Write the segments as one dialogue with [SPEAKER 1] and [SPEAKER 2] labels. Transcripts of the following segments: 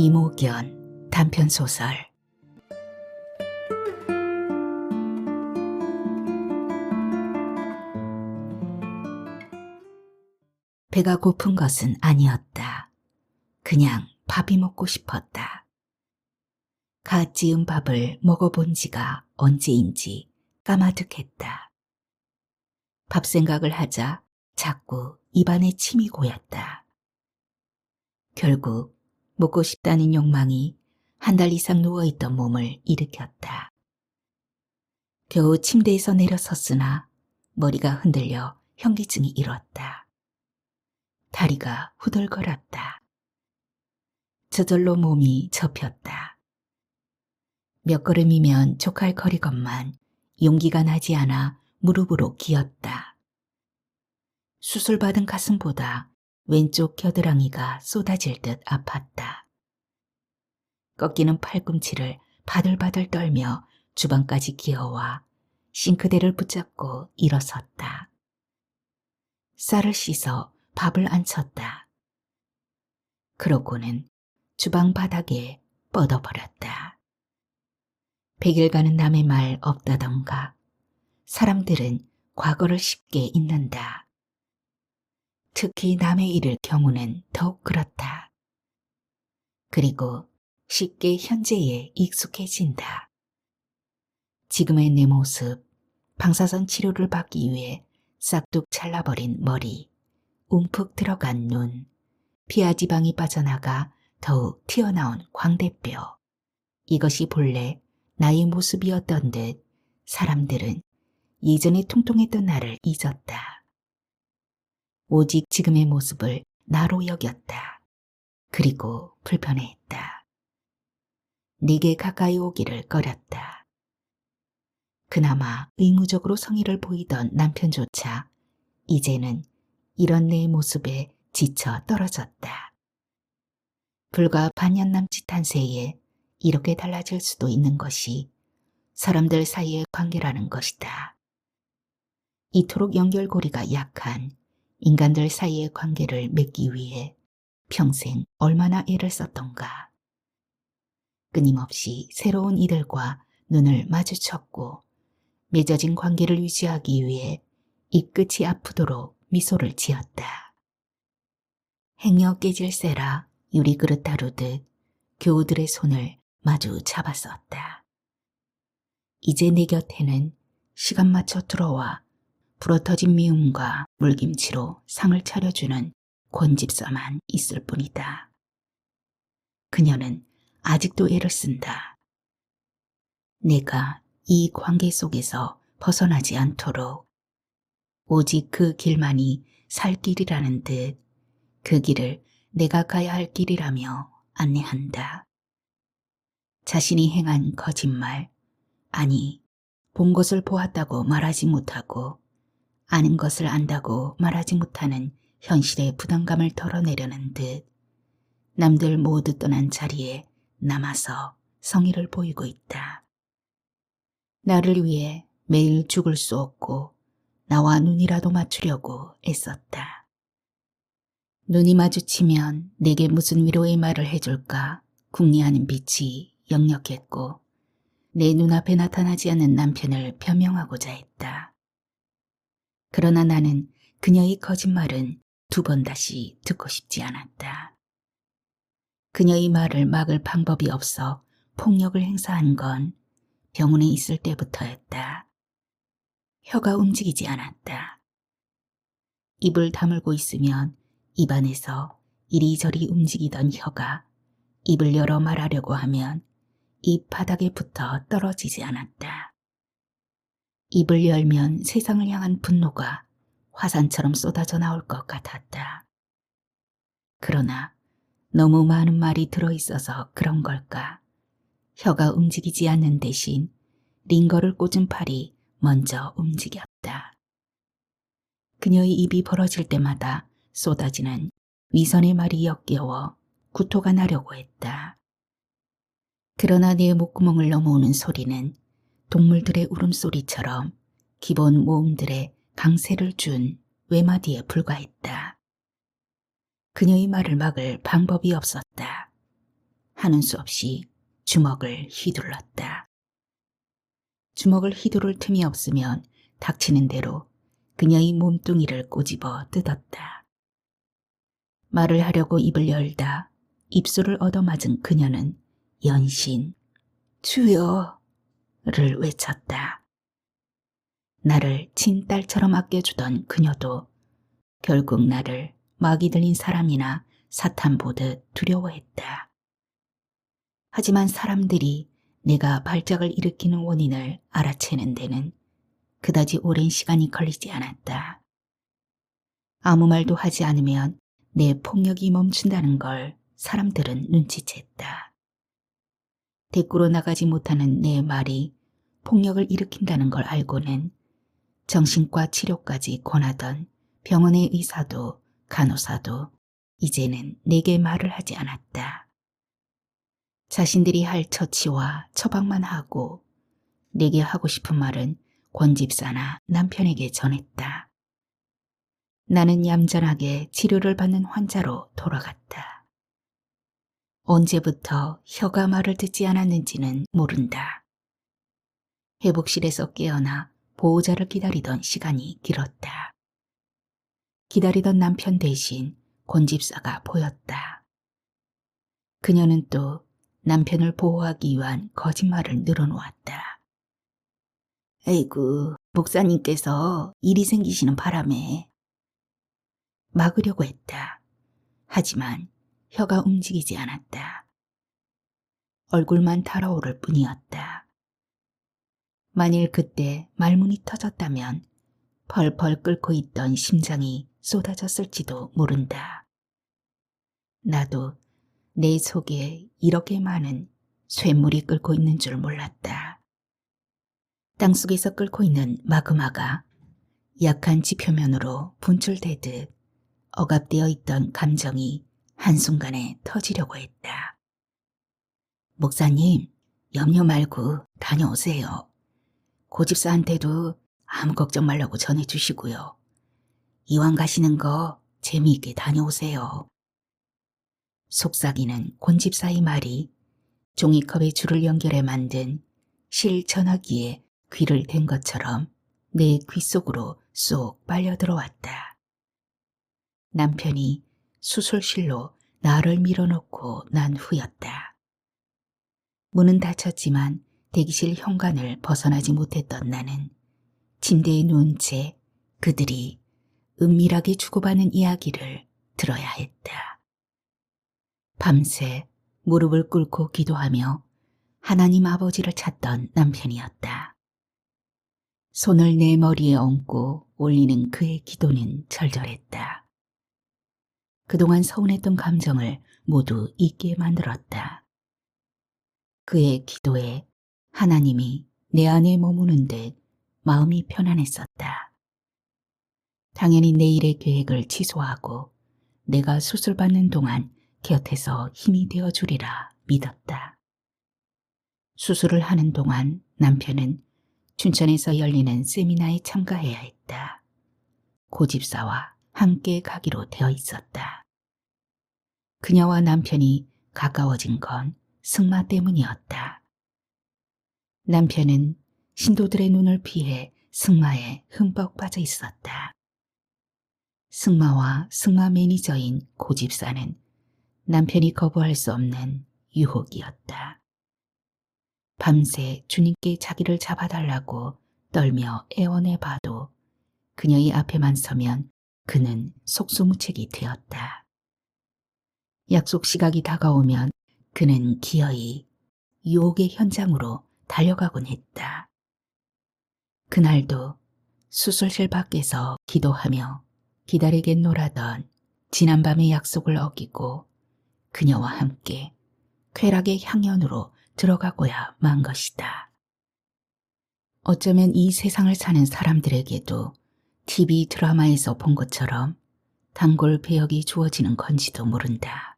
[SPEAKER 1] 이모견 단편소설. 배가 고픈 것은 아니었다. 그냥 밥이 먹고 싶었다. 갓 지은 밥을 먹어본 지가 언제인지 까마득했다. 밥 생각을 하자 자꾸 입안에 침이 고였다. 결국 먹고 싶다는 욕망이 한 달 이상 누워있던 몸을 일으켰다. 겨우 침대에서 내려섰으나 머리가 흔들려 현기증이 일었다. 다리가 후들거렸다. 저절로 몸이 접혔다. 몇 걸음이면 족할거리건만 용기가 나지 않아 무릎으로 기었다. 수술받은 가슴보다 왼쪽 겨드랑이가 쏟아질 듯 아팠다. 꺾이는 팔꿈치를 바들바들 떨며 주방까지 기어와 싱크대를 붙잡고 일어섰다. 쌀을 씻어 밥을 안쳤다. 그러고는 주방 바닥에 뻗어버렸다. 100일가는 남의 말 없다던가. 사람들은 과거를 쉽게 잊는다. 특히 남의 일을 경우는 더욱 그렇다. 그리고 쉽게 현재에 익숙해진다. 지금의 내 모습, 방사선 치료를 받기 위해 싹둑 잘라버린 머리, 움푹 들어간 눈, 피하지방이 빠져나가 더욱 튀어나온 광대뼈. 이것이 본래 나의 모습이었던 듯 사람들은 예전에 통통했던 나를 잊었다. 오직 지금의 모습을 나로 여겼다. 그리고 불편해했다. 내게 가까이 오기를 꺼렸다. 그나마 의무적으로 성의를 보이던 남편조차 이제는 이런 내 모습에 지쳐 떨어졌다. 불과 반년 남짓한 새에 이렇게 달라질 수도 있는 것이 사람들 사이의 관계라는 것이다. 이토록 연결고리가 약한 인간들 사이의 관계를 맺기 위해 평생 얼마나 애를 썼던가. 끊임없이 새로운 이들과 눈을 마주쳤고 맺어진 관계를 유지하기 위해 입끝이 아프도록 미소를 지었다. 행여 깨질 새라 유리그릇 다루듯 교우들의 손을 마주 잡았었다. 이제 내 곁에는 시간 맞춰 들어와 불어터진 미움과 물김치로 상을 차려주는 권집사만 있을 뿐이다. 그녀는 아직도 애를 쓴다. 내가 이 관계 속에서 벗어나지 않도록 오직 그 길만이 살 길이라는 듯 그 길을 내가 가야 할 길이라며 안내한다. 자신이 행한 거짓말, 아니 본 것을 보았다고 말하지 못하고 아는 것을 안다고 말하지 못하는 현실의 부담감을 덜어내려는 듯 남들 모두 떠난 자리에 남아서 성의를 보이고 있다. 나를 위해 매일 죽을 수 없고 나와 눈이라도 맞추려고 애썼다. 눈이 마주치면 내게 무슨 위로의 말을 해줄까 궁리하는 빛이 역력했고 내 눈앞에 나타나지 않는 남편을 변명하고자 했다. 그러나 나는 그녀의 거짓말은 두 번 다시 듣고 싶지 않았다. 그녀의 말을 막을 방법이 없어 폭력을 행사한 건 병원에 있을 때부터였다. 혀가 움직이지 않았다. 입을 다물고 있으면 입안에서 이리저리 움직이던 혀가 입을 열어 말하려고 하면 입 바닥에 붙어 떨어지지 않았다. 입을 열면 세상을 향한 분노가 화산처럼 쏟아져 나올 것 같았다. 그러나 너무 많은 말이 들어있어서 그런 걸까? 혀가 움직이지 않는 대신 링거를 꽂은 팔이 먼저 움직였다. 그녀의 입이 벌어질 때마다 쏟아지는 위선의 말이 역겨워 구토가 나려고 했다. 그러나 내 목구멍을 넘어오는 소리는 동물들의 울음소리처럼 기본 모음들의 강세를 준 외마디에 불과했다. 그녀의 말을 막을 방법이 없었다. 하는 수 없이 주먹을 휘둘렀다. 주먹을 휘두를 틈이 없으면 닥치는 대로 그녀의 몸뚱이를 꼬집어 뜯었다. 말을 하려고 입을 열다 입술을 얻어맞은 그녀는 연신 주여를 외쳤다. 나를 친딸처럼 아껴주던 그녀도 결국 나를 마귀 들린 사람이나 사탄 보듯 두려워했다. 하지만 사람들이 내가 발작을 일으키는 원인을 알아채는 데는 그다지 오랜 시간이 걸리지 않았다. 아무 말도 하지 않으면 내 폭력이 멈춘다는 걸 사람들은 눈치챘다. 대꾸로 나가지 못하는 내 말이 폭력을 일으킨다는 걸 알고는 정신과 치료까지 권하던 병원의 의사도 간호사도 이제는 내게 말을 하지 않았다. 자신들이 할 처치와 처방만 하고 내게 하고 싶은 말은 권집사나 남편에게 전했다. 나는 얌전하게 치료를 받는 환자로 돌아갔다. 언제부터 혀가 말을 듣지 않았는지는 모른다. 회복실에서 깨어나 보호자를 기다리던 시간이 길었다. 기다리던 남편 대신 권집사가 보였다. 그녀는 또 남편을 보호하기 위한 거짓말을 늘어놓았다. 에이구, 목사님께서 일이 생기시는 바람에. 막으려고 했다. 하지만 혀가 움직이지 않았다. 얼굴만 달아오를 뿐이었다. 만일 그때 말문이 터졌다면 펄펄 끓고 있던 심장이 쏟아졌을지도 모른다. 나도 내 속에 이렇게 많은 쇠물이 끓고 있는 줄 몰랐다. 땅속에서 끓고 있는 마그마가 약한 지표면으로 분출되듯 억압되어 있던 감정이 한순간에 터지려고 했다. 목사님, 염려 말고 다녀오세요. 고집사한테도 아무 걱정 말라고 전해주시고요. 이왕 가시는 거 재미있게 다녀오세요. 속삭이는 권집사의 말이 종이컵에 줄을 연결해 만든 실 전화기에 귀를 댄 것처럼 내 귀 속으로 쏙 빨려 들어왔다. 남편이 수술실로 나를 밀어넣고 난 후였다. 문은 닫혔지만 대기실 현관을 벗어나지 못했던 나는 침대에 누운 채 그들이 은밀하게 주고받는 이야기를 들어야 했다. 밤새 무릎을 꿇고 기도하며 하나님 아버지를 찾던 남편이었다. 손을 내 머리에 얹고 올리는 그의 기도는 절절했다. 그동안 서운했던 감정을 모두 잊게 만들었다. 그의 기도에 하나님이 내 안에 머무는 듯 마음이 편안했었다. 당연히 내일의 계획을 취소하고 내가 수술받는 동안 곁에서 힘이 되어주리라 믿었다. 수술을 하는 동안 남편은 춘천에서 열리는 세미나에 참가해야 했다. 고집사와 함께 가기로 되어 있었다. 그녀와 남편이 가까워진 건 승마 때문이었다. 남편은 신도들의 눈을 피해 승마에 흠뻑 빠져 있었다. 승마와 승마 매니저인 고집사는 남편이 거부할 수 없는 유혹이었다. 밤새 주님께 자기를 잡아달라고 떨며 애원해봐도 그녀의 앞에만 서면 그는 속수무책이 되었다. 약속 시각이 다가오면 그는 기어이 유혹의 현장으로 달려가곤 했다. 그날도 수술실 밖에서 기도하며 기다리겠노라던 지난밤의 약속을 어기고 그녀와 함께 쾌락의 향연으로 들어가고야 만 것이다. 어쩌면 이 세상을 사는 사람들에게도 TV 드라마에서 본 것처럼 단골 배역이 주어지는 건지도 모른다.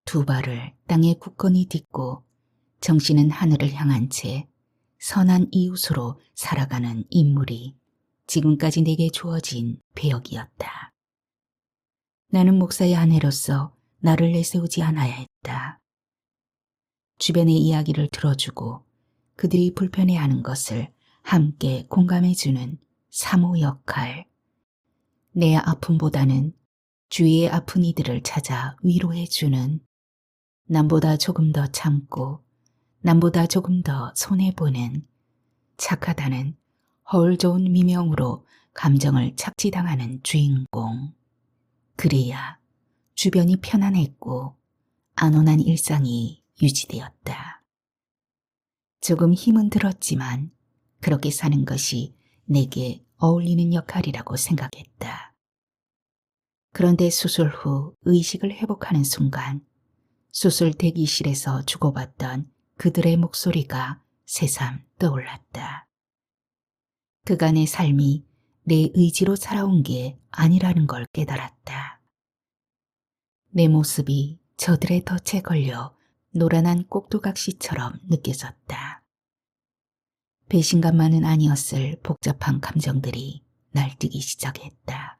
[SPEAKER 1] 두 발을 땅에 굳건히 딛고 정신은 하늘을 향한 채 선한 이웃으로 살아가는 인물이 지금까지 내게 주어진 배역이었다. 나는 목사의 아내로서 나를 내세우지 않아야 했다. 주변의 이야기를 들어주고 그들이 불편해하는 것을 함께 공감해주는 사모 역할. 내 아픔보다는 주위의 아픈 이들을 찾아 위로해주는, 남보다 조금 더 참고 남보다 조금 더 손해보는, 착하다는 허울 좋은 미명으로 감정을 착취당하는 주인공. 그래야 주변이 편안했고 안온한 일상이 유지되었다. 조금 힘은 들었지만 그렇게 사는 것이 내게 어울리는 역할이라고 생각했다. 그런데 수술 후 의식을 회복하는 순간 수술 대기실에서 주고받던 그들의 목소리가 새삼 떠올랐다. 그간의 삶이 내 의지로 살아온 게 아니라는 걸 깨달았다. 내 모습이 저들의 덫에 걸려 노란한 꼭두각시처럼 느껴졌다. 배신감만은 아니었을 복잡한 감정들이 날뛰기 시작했다.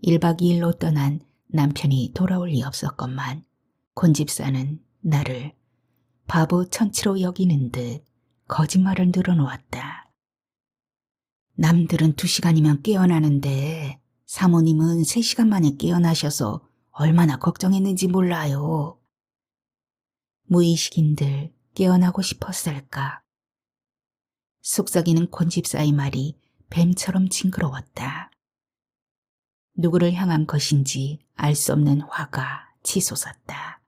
[SPEAKER 1] 1박 2일로 떠난 남편이 돌아올 리 없었건만 권 집사는 나를 바보 천치로 여기는 듯 거짓말을 늘어놓았다. 남들은 2시간이면 깨어나는데 사모님은 3시간 만에 깨어나셔서 얼마나 걱정했는지 몰라요. 무의식인들 깨어나고 싶었을까. 속삭이는 권 집사의 말이 뱀처럼 징그러웠다. 누구를 향한 것인지 알 수 없는 화가 치솟았다.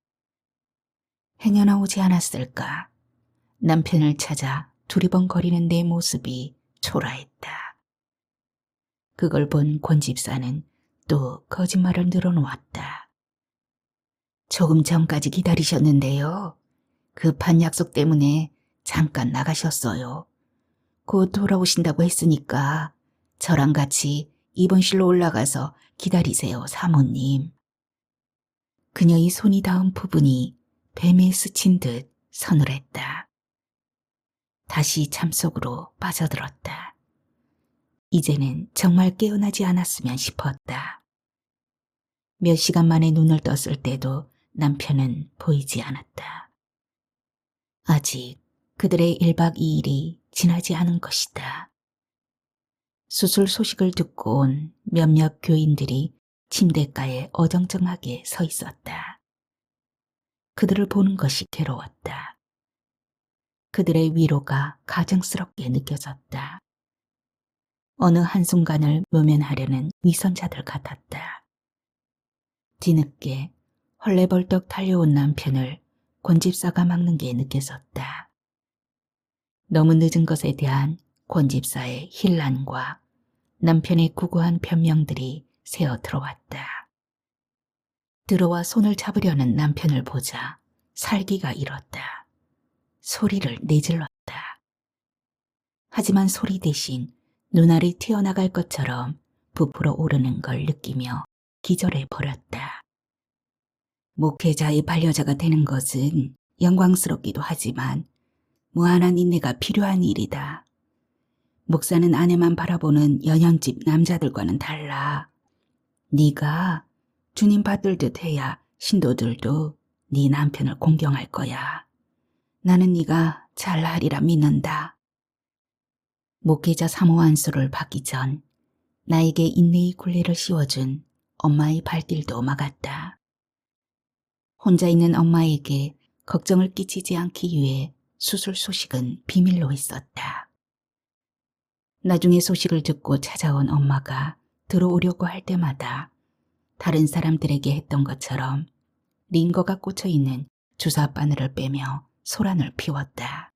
[SPEAKER 1] 행여나 오지 않았을까. 남편을 찾아 두리번거리는 내 모습이 초라했다. 그걸 본 권 집사는 또 거짓말을 늘어놓았다. 조금 전까지 기다리셨는데요. 급한 약속 때문에 잠깐 나가셨어요. 곧 돌아오신다고 했으니까 저랑 같이 입원실로 올라가서 기다리세요, 사모님. 그녀의 손이 닿은 부분이 뱀에 스친 듯 서늘했다. 다시 잠속으로 빠져들었다. 이제는 정말 깨어나지 않았으면 싶었다. 몇 시간 만에 눈을 떴을 때도 남편은 보이지 않았다. 아직 그들의 1박 2일이 지나지 않은 것이다. 수술 소식을 듣고 온 몇몇 교인들이 침대가에 어정쩡하게 서 있었다. 그들을 보는 것이 괴로웠다. 그들의 위로가 가증스럽게 느껴졌다. 어느 한순간을 모면하려는 위선자들 같았다. 뒤늦게 헐레벌떡 달려온 남편을 권 집사가 막는 게 느껴졌다. 너무 늦은 것에 대한 권 집사의 hir난과 남편의 구구한 변명들이 새어 들어왔다. 들어와 손을 잡으려는 남편을 보자 살기가 일었다. 소리를 내질렀다. 하지만 소리 대신 눈알이 튀어나갈 것처럼 부풀어 오르는 걸 느끼며 기절해 버렸다. 목회자의 반려자가 되는 것은 영광스럽기도 하지만 무한한 인내가 필요한 일이다. 목사는 아내만 바라보는 연연집 남자들과는 달라. 네가 주님 받들 듯 해야 신도들도 네 남편을 공경할 거야. 나는 네가 잘하리라 믿는다. 목회자 사모 안수를 받기 전 나에게 인내의 굴레를 씌워준 엄마의 발길도 막았다. 혼자 있는 엄마에게 걱정을 끼치지 않기 위해 수술 소식은 비밀로 있었다. 나중에 소식을 듣고 찾아온 엄마가 들어오려고 할 때마다 다른 사람들에게 했던 것처럼 링거가 꽂혀있는 주사 바늘을 빼며 소란을 피웠다.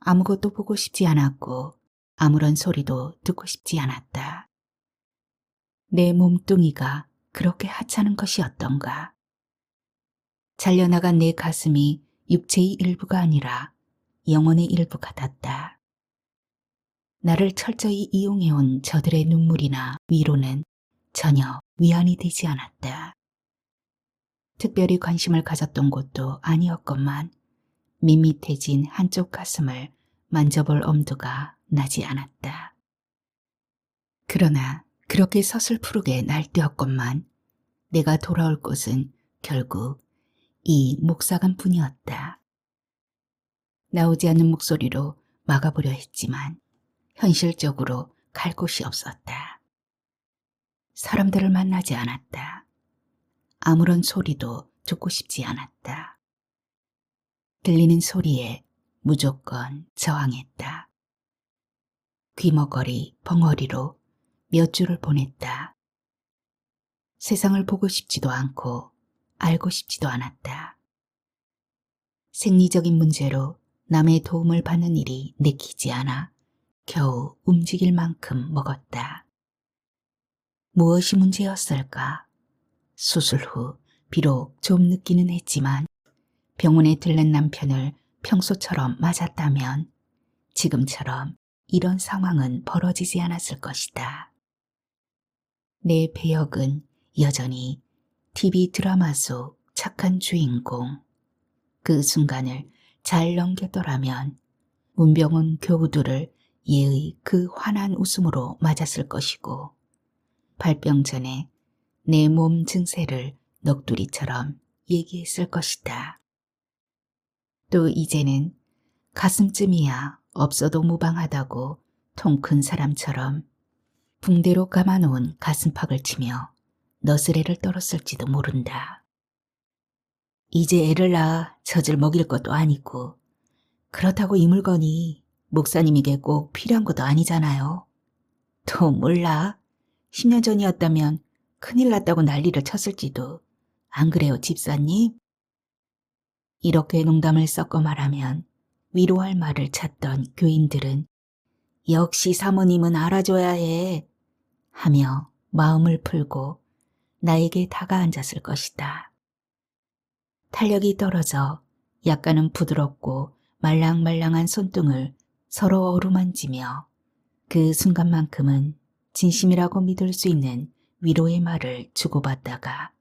[SPEAKER 1] 아무것도 보고 싶지 않았고 아무런 소리도 듣고 싶지 않았다. 내 몸뚱이가 그렇게 하찮은 것이었던가. 잘려나간 내 가슴이 육체의 일부가 아니라 영혼의 일부 같았다. 나를 철저히 이용해온 저들의 눈물이나 위로는 전혀 위안이 되지 않았다. 특별히 관심을 가졌던 곳도 아니었건만 밋밋해진 한쪽 가슴을 만져볼 엄두가 나지 않았다. 그러나 그렇게 서슬프르게 날뛰었건만 내가 돌아올 곳은 결국 이 목사감뿐이었다. 나오지 않는 목소리로 막아보려 했지만 현실적으로 갈 곳이 없었다. 사람들을 만나지 않았다. 아무런 소리도 듣고 싶지 않았다. 들리는 소리에 무조건 저항했다. 귀머거리, 벙어리로 몇 주를 보냈다. 세상을 보고 싶지도 않고 알고 싶지도 않았다. 생리적인 문제로 남의 도움을 받는 일이 내키지 않아 겨우 움직일 만큼 먹었다. 무엇이 문제였을까? 수술 후 비록 좀 늦기는 했지만 병원에 들른 남편을 평소처럼 맞았다면 지금처럼 이런 상황은 벌어지지 않았을 것이다. 내 배역은 여전히 TV 드라마 속 착한 주인공. 그 순간을 잘 넘겼더라면 문병원 교우들을 예의 그 환한 웃음으로 맞았을 것이고 발병 전에 내 몸 증세를 넋두리처럼 얘기했을 것이다. 또 이제는 가슴쯤이야 없어도 무방하다고 통 큰 사람처럼 붕대로 감아놓은 가슴팍을 치며 너스레를 떨었을지도 모른다. 이제 애를 낳아 젖을 먹일 것도 아니고 그렇다고 이 물건이 목사님에게 꼭 필요한 것도 아니잖아요. 또 몰라. 10년 전이었다면 큰일 났다고 난리를 쳤을지도. 안 그래요, 집사님? 이렇게 농담을 섞어 말하면 위로할 말을 찾던 교인들은 역시 사모님은 알아줘야 해 하며 마음을 풀고 나에게 다가앉았을 것이다. 탄력이 떨어져 약간은 부드럽고 말랑말랑한 손등을 서로 어루만지며 그 순간만큼은 진심이라고 믿을 수 있는 위로의 말을 주고받다가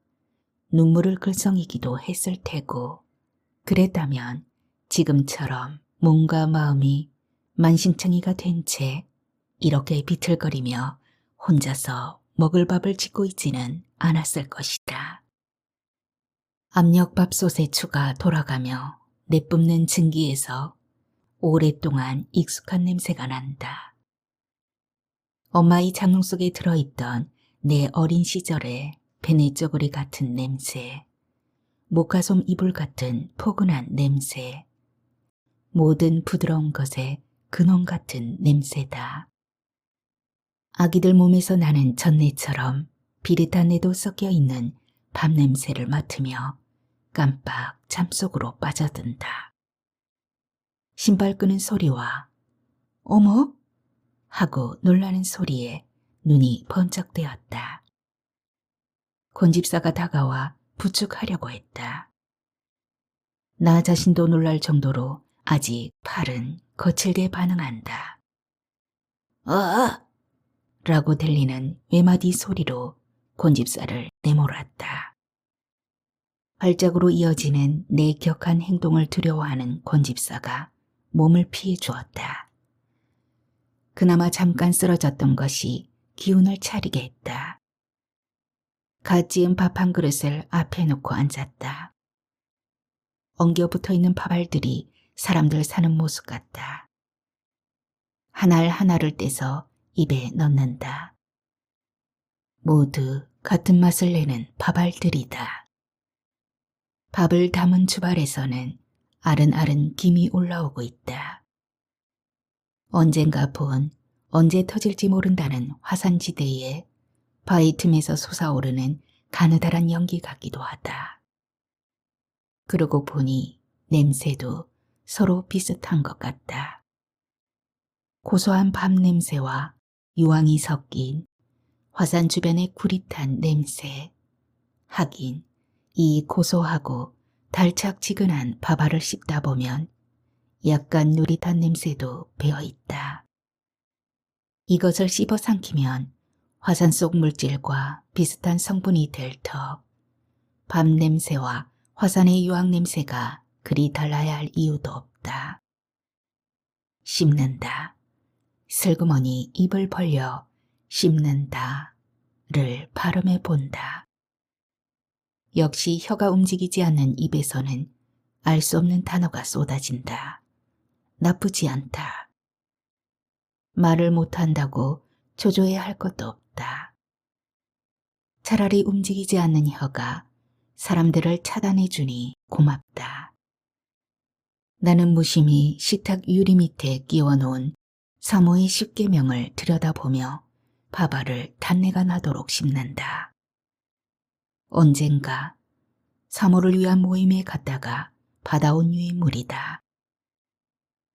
[SPEAKER 1] 눈물을 글썽이기도 했을 테고 그랬다면 지금처럼 몸과 마음이 만신창이가 된 채 이렇게 비틀거리며 혼자서 먹을 밥을 짓고 있지는 않았을 것이다. 압력밥솥의 추가 돌아가며 내뿜는 증기에서 오랫동안 익숙한 냄새가 난다. 엄마의 장롱 속에 들어있던 내 어린 시절의 베네쩌구리 같은 냄새, 모카솜 이불 같은 포근한 냄새, 모든 부드러운 것의 근원 같은 냄새다. 아기들 몸에서 나는 전내처럼 비릿한 내도 섞여 있는 밥 냄새를 맡으며 깜빡 잠속으로 빠져든다. 신발 끄는 소리와 어머? 하고 놀라는 소리에 눈이 번쩍되었다. 곤집사가 다가와 부축하려고 했다. 나 자신도 놀랄 정도로 아직 팔은 거칠게 반응한다. 라고 들리는 외마디 소리로 곤집사를 내몰았다. 발작으로 이어지는 내 격한 행동을 두려워하는 곤집사가 몸을 피해 주었다. 그나마 잠깐 쓰러졌던 것이 기운을 차리게 했다. 갓 지은 밥 한 그릇을 앞에 놓고 앉았다. 엉겨 붙어있는 밥알들이 사람들 사는 모습 같다. 한 알 하나를 떼서 입에 넣는다. 모두 같은 맛을 내는 밥알들이다. 밥을 담은 주발에서는 아른아른 김이 올라오고 있다. 언젠가 본 언제 터질지 모른다는 화산지대에 바위 틈에서 솟아오르는 가느다란 연기 같기도 하다. 그러고 보니 냄새도 서로 비슷한 것 같다. 고소한 밥 냄새와 유황이 섞인 화산 주변의 구릿한 냄새. 하긴 이 고소하고 달착지근한 밥알을 씹다 보면 약간 누릿한 냄새도 배어있다. 이것을 씹어 삼키면 화산 속 물질과 비슷한 성분이 될 터 밥 냄새와 화산의 유황 냄새가 그리 달라야 할 이유도 없다. 씹는다. 슬그머니 입을 벌려 씹는다를 발음해 본다. 역시 혀가 움직이지 않는 입에서는 알 수 없는 단어가 쏟아진다. 나쁘지 않다. 말을 못한다고 조조해야 할 것도 없다. 차라리 움직이지 않는 혀가 사람들을 차단해주니 고맙다. 나는 무심히 식탁 유리 밑에 끼워놓은 사모의 10계명을 들여다보며 밥알을 단내가 나도록 씹는다. 언젠가 사모를 위한 모임에 갔다가 받아온 유인물이다.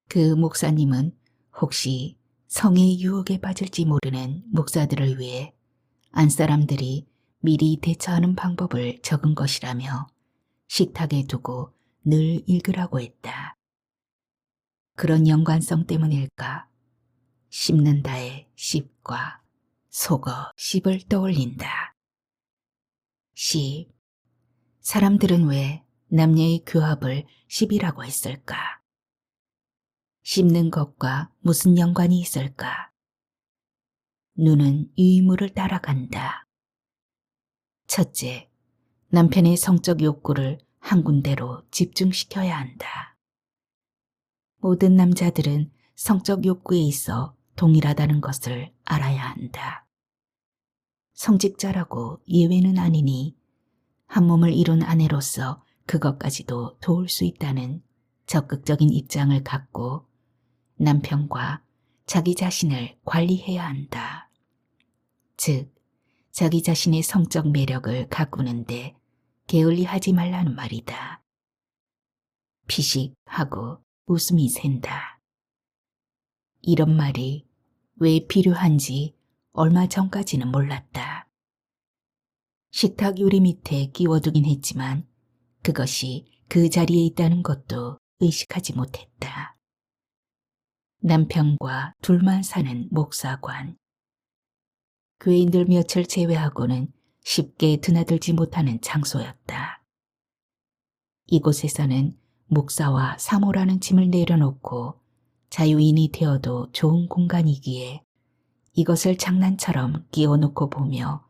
[SPEAKER 1] 그 목사님은 혹시 성의 유혹에 빠질지 모르는 목사들을 위해 안사람들이 미리 대처하는 방법을 적은 것이라며 식탁에 두고 늘 읽으라고 했다. 그런 연관성 때문일까? 씹는다의 씹과 속어 씹을 떠올린다. 씹. 사람들은 왜 남녀의 교합을 씹이라고 했을까? 씹는 것과 무슨 연관이 있을까? 눈은 유의물을 따라간다. 첫째, 남편의 성적 욕구를 한 군데로 집중시켜야 한다. 모든 남자들은 성적 욕구에 있어 동일하다는 것을 알아야 한다. 성직자라고 예외는 아니니 한 몸을 이룬 아내로서 그것까지도 도울 수 있다는 적극적인 입장을 갖고 남편과 자기 자신을 관리해야 한다. 즉, 자기 자신의 성적 매력을 가꾸는데 게을리하지 말라는 말이다. 피식하고 웃음이 샌다. 이런 말이 왜 필요한지 얼마 전까지는 몰랐다. 식탁 유리 밑에 끼워두긴 했지만 그것이 그 자리에 있다는 것도 의식하지 못했다. 남편과 둘만 사는 목사관. 교인들 몇을 제외하고는 쉽게 드나들지 못하는 장소였다. 이곳에서는 목사와 사모라는 짐을 내려놓고 자유인이 되어도 좋은 공간이기에 이것을 장난처럼 끼워놓고 보며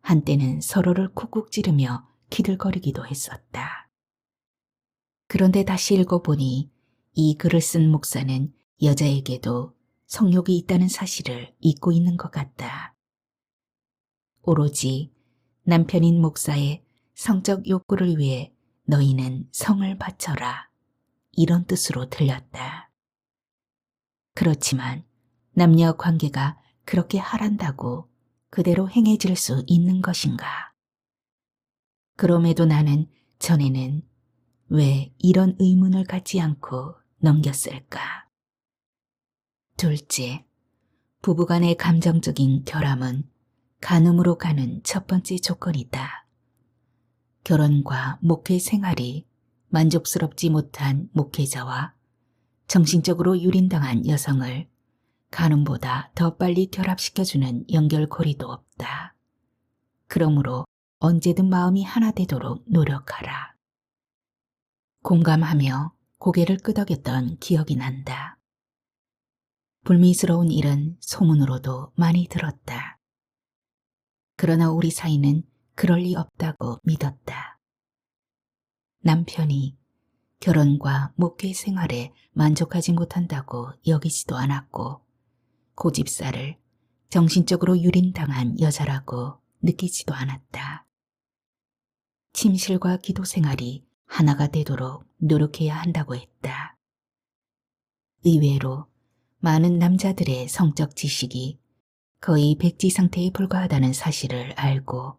[SPEAKER 1] 한때는 서로를 쿡쿡 찌르며 기들거리기도 했었다. 그런데 다시 읽어보니 이 글을 쓴 목사는 여자에게도 성욕이 있다는 사실을 잊고 있는 것 같다. 오로지 남편인 목사의 성적 욕구를 위해 너희는 성을 바쳐라. 이런 뜻으로 들렸다. 그렇지만 남녀 관계가 그렇게 하란다고 그대로 행해질 수 있는 것인가? 그럼에도 나는 전에는 왜 이런 의문을 갖지 않고 넘겼을까? 둘째, 부부간의 감정적인 결함은 간음으로 가는 첫 번째 조건이다. 결혼과 목회 생활이 만족스럽지 못한 목회자와 정신적으로 유린당한 여성을 간음보다 더 빨리 결합시켜주는 연결고리도 없다. 그러므로 언제든 마음이 하나 되도록 노력하라. 공감하며 고개를 끄덕였던 기억이 난다. 불미스러운 일은 소문으로도 많이 들었다. 그러나 우리 사이는 그럴 리 없다고 믿었다. 남편이 결혼과 목회 생활에 만족하지 못한다고 여기지도 않았고 고집살을 정신적으로 유린당한 여자라고 느끼지도 않았다. 침실과 기도 생활이 하나가 되도록 노력해야 한다고 했다. 의외로 많은 남자들의 성적 지식이 거의 백지 상태에 불과하다는 사실을 알고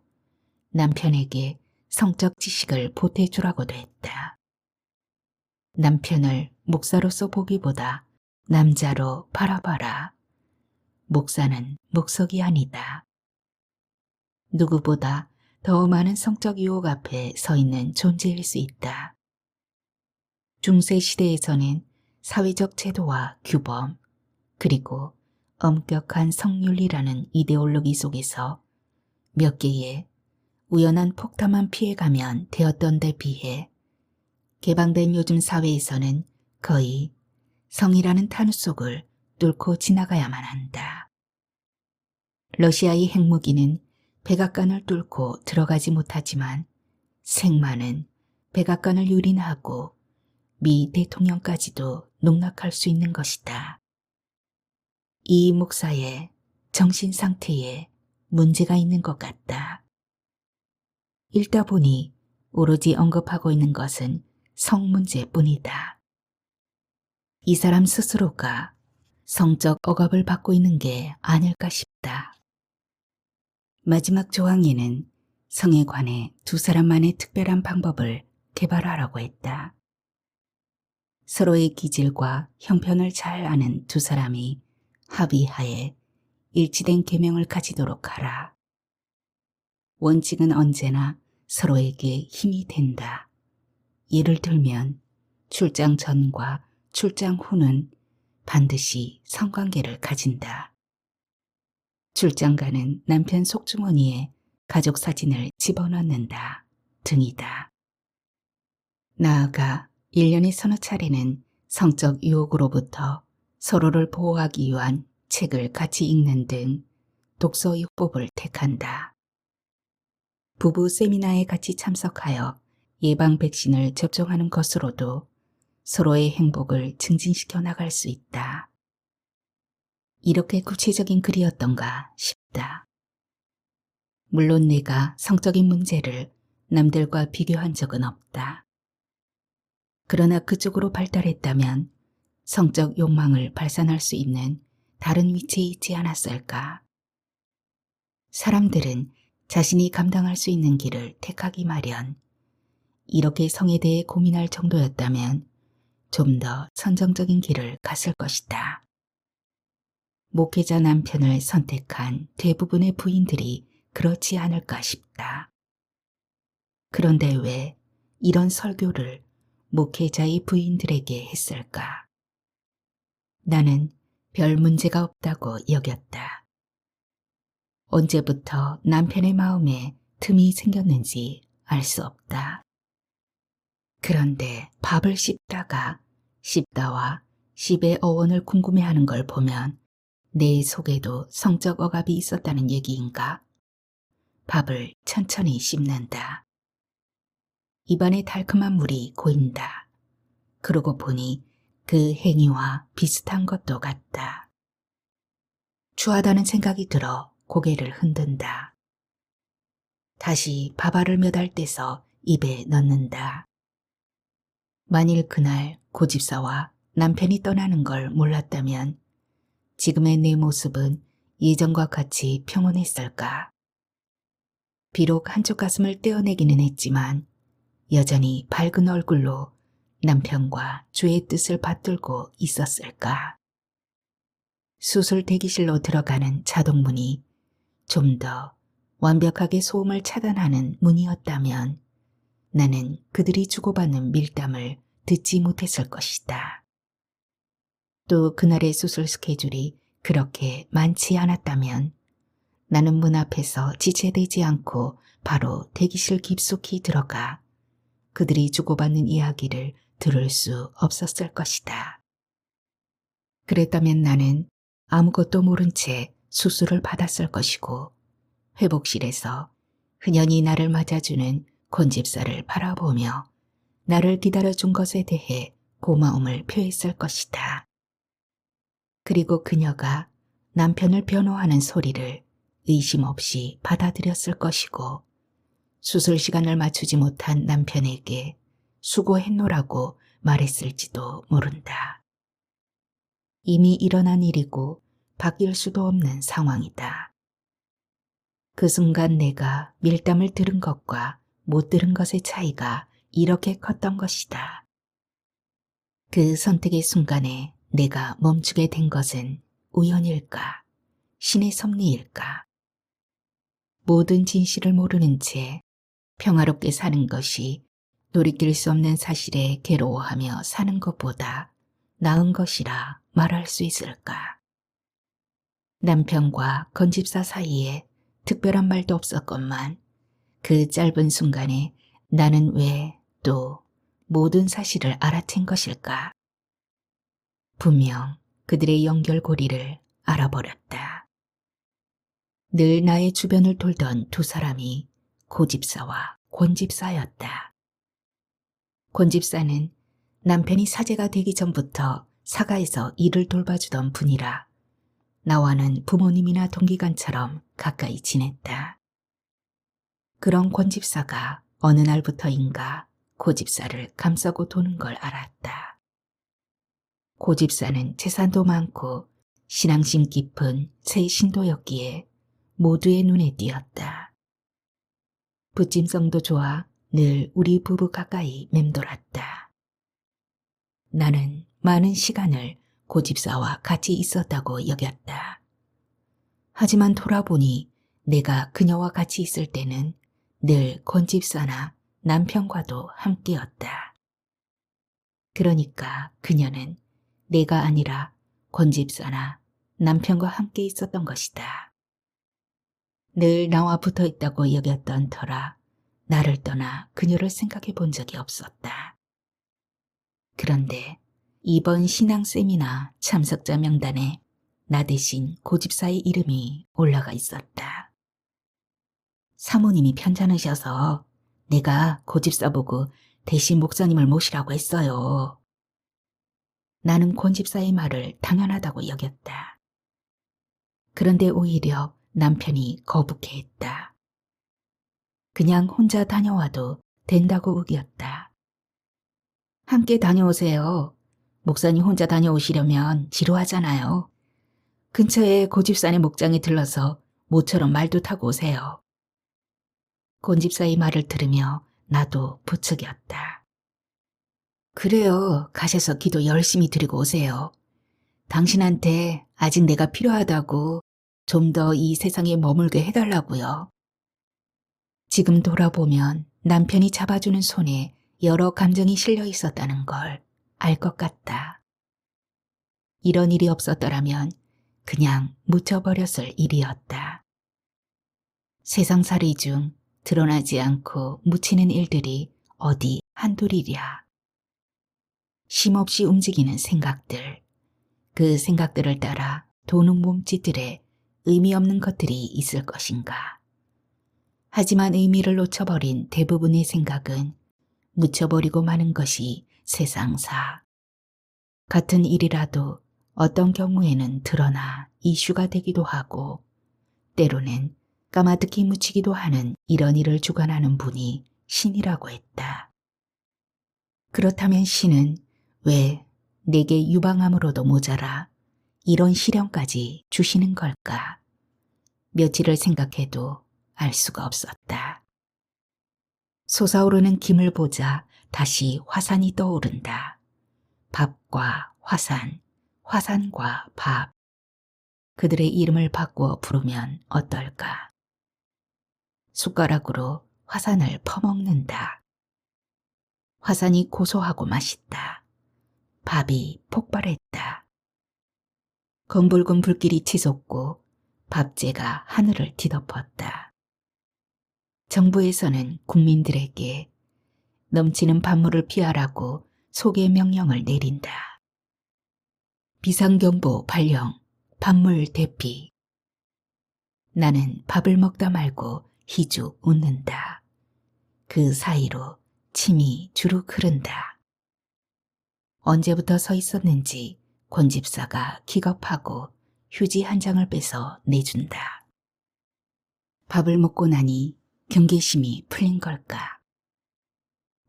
[SPEAKER 1] 남편에게 성적 지식을 보태주라고도 했다. 남편을 목사로서 보기보다 남자로 바라봐라. 목사는 목석이 아니다. 누구보다 더 많은 성적 유혹 앞에 서 있는 존재일 수 있다. 중세 시대에서는 사회적 제도와 규범, 그리고 엄격한 성윤리라는 이데올로기 속에서 몇 개의 우연한 폭탄만 피해가면 되었던 데 비해 개방된 요즘 사회에서는 거의 성이라는 탄우 속을 뚫고 지나가야만 한다. 러시아의 핵무기는 백악관을 뚫고 들어가지 못하지만 생마는 백악관을 유린하고 미 대통령까지도 농락할 수 있는 것이다. 이 목사의 정신 상태에 문제가 있는 것 같다. 읽다 보니 오로지 언급하고 있는 것은 성 문제뿐이다. 이 사람 스스로가 성적 억압을 받고 있는 게 아닐까 싶다. 마지막 조항에는 성에 관해 두 사람만의 특별한 방법을 개발하라고 했다. 서로의 기질과 형편을 잘 아는 두 사람이 합의하에 일치된 계명을 가지도록 하라. 원칙은 언제나 서로에게 힘이 된다. 예를 들면 출장 전과 출장 후는 반드시 성관계를 가진다. 출장가는 남편 속주머니에 가족 사진을 집어넣는다 등이다. 나아가 1년에 서너 차례는 성적 유혹으로부터 서로를 보호하기 위한 책을 같이 읽는 등 독서요법을 택한다. 부부 세미나에 같이 참석하여 예방 백신을 접종하는 것으로도 서로의 행복을 증진시켜 나갈 수 있다. 이렇게 구체적인 글이었던가 싶다. 물론 내가 성적인 문제를 남들과 비교한 적은 없다. 그러나 그쪽으로 발달했다면 성적 욕망을 발산할 수 있는 다른 위치에 있지 않았을까. 사람들은 자신이 감당할 수 있는 길을 택하기 마련. 이렇게 성에 대해 고민할 정도였다면 좀 더 선정적인 길을 갔을 것이다. 목회자 남편을 선택한 대부분의 부인들이 그렇지 않을까 싶다. 그런데 왜 이런 설교를 목회자의 부인들에게 했을까? 나는 별 문제가 없다고 여겼다. 언제부터 남편의 마음에 틈이 생겼는지 알 수 없다. 그런데 밥을 씹다가 씹다와 씹의 어원을 궁금해하는 걸 보면 내 속에도 성적 억압이 있었다는 얘기인가? 밥을 천천히 씹는다. 입안에 달콤한 물이 고인다. 그러고 보니 그 행위와 비슷한 것도 같다. 추하다는 생각이 들어 고개를 흔든다. 다시 밥알을 몇 알 떼서 입에 넣는다. 만일 그날 고집사와 남편이 떠나는 걸 몰랐다면 지금의 내 모습은 예전과 같이 평온했을까? 비록 한쪽 가슴을 떼어내기는 했지만 여전히 밝은 얼굴로 남편과 주의 뜻을 받들고 있었을까? 수술 대기실로 들어가는 자동문이 좀 더 완벽하게 소음을 차단하는 문이었다면 나는 그들이 주고받는 밀담을 듣지 못했을 것이다. 또 그날의 수술 스케줄이 그렇게 많지 않았다면 나는 문 앞에서 지체되지 않고 바로 대기실 깊숙이 들어가 그들이 주고받는 이야기를 들을 수 없었을 것이다. 그랬다면 나는 아무것도 모른 채 수술을 받았을 것이고 회복실에서 흔연히 나를 맞아주는 권집사를 바라보며 나를 기다려준 것에 대해 고마움을 표했을 것이다. 그리고 그녀가 남편을 변호하는 소리를 의심 없이 받아들였을 것이고 수술 시간을 맞추지 못한 남편에게 수고했노라고 말했을지도 모른다. 이미 일어난 일이고 바뀔 수도 없는 상황이다. 그 순간 내가 밀담을 들은 것과 못 들은 것의 차이가 이렇게 컸던 것이다. 그 선택의 순간에 내가 멈추게 된 것은 우연일까? 신의 섭리일까? 모든 진실을 모르는 채 평화롭게 사는 것이 돌이킬 수 없는 사실에 괴로워하며 사는 것보다 나은 것이라 말할 수 있을까? 남편과 건집사 사이에 특별한 말도 없었건만 그 짧은 순간에 나는 왜 또 모든 사실을 알아챈 것일까? 분명 그들의 연결고리를 알아버렸다. 늘 나의 주변을 돌던 두 사람이 고집사와 권집사였다. 권집사는 남편이 사제가 되기 전부터 사가에서 일을 돌봐주던 분이라 나와는 부모님이나 동기간처럼 가까이 지냈다. 그런 권집사가 어느 날부터인가 고집사를 감싸고 도는 걸 알았다. 고집사는 재산도 많고 신앙심 깊은 새 신도였기에 모두의 눈에 띄었다. 부찜성도 좋아 늘 우리 부부 가까이 맴돌았다. 나는 많은 시간을 고집사와 같이 있었다고 여겼다. 하지만 돌아보니 내가 그녀와 같이 있을 때는 늘 권집사나 남편과도 함께였다. 그러니까 그녀는 내가 아니라 권집사나 남편과 함께 있었던 것이다. 늘 나와 붙어 있다고 여겼던 터라 나를 떠나 그녀를 생각해 본 적이 없었다. 그런데 이번 신앙 세미나 참석자 명단에 나 대신 고집사의 이름이 올라가 있었다. 사모님이 편찮으셔서 내가 고집사 보고 대신 목사님을 모시라고 했어요. 나는 권집사의 말을 당연하다고 여겼다. 그런데 오히려 남편이 거북해했다. 그냥 혼자 다녀와도 된다고 우겼다. 함께 다녀오세요. 목사님 혼자 다녀오시려면 지루하잖아요. 근처에 고집사네 목장에 들러서 모처럼 말도 타고 오세요. 권집사의 말을 들으며 나도 부추겼다. 그래요. 가셔서 기도 열심히 드리고 오세요. 당신한테 아직 내가 필요하다고 좀 더 이 세상에 머물게 해달라고요. 지금 돌아보면 남편이 잡아주는 손에 여러 감정이 실려 있었다는 걸 알 것 같다. 이런 일이 없었더라면 그냥 묻혀버렸을 일이었다. 세상살이 중 드러나지 않고 묻히는 일들이 어디 한둘이랴. 쉼없이 움직이는 생각들, 그 생각들을 따라 도는 몸짓들에 의미 없는 것들이 있을 것인가. 하지만 의미를 놓쳐버린 대부분의 생각은 묻혀버리고 마는 것이 세상사. 같은 일이라도 어떤 경우에는 드러나 이슈가 되기도 하고 때로는 까마득히 묻히기도 하는 이런 일을 주관하는 분이 신이라고 했다. 그렇다면 신은 왜 내게 유방암으로도 모자라 이런 시련까지 주시는 걸까? 며칠을 생각해도 알 수가 없었다. 솟아오르는 김을 보자 다시 화산이 떠오른다. 밥과 화산, 화산과 밥. 그들의 이름을 바꾸어 부르면 어떨까? 숟가락으로 화산을 퍼먹는다. 화산이 고소하고 맛있다. 밥이 폭발했다. 검붉은 불길이 치솟고 밥재가 하늘을 뒤덮었다. 정부에서는 국민들에게 넘치는 밥물을 피하라고 소개 명령을 내린다. 비상경보 발령, 밥물 대피. 나는 밥을 먹다 말고 희죽 웃는다. 그 사이로 침이 주룩 흐른다. 언제부터 서 있었는지 권집사가 기겁하고 휴지 한 장을 빼서 내준다. 밥을 먹고 나니 경계심이 풀린 걸까.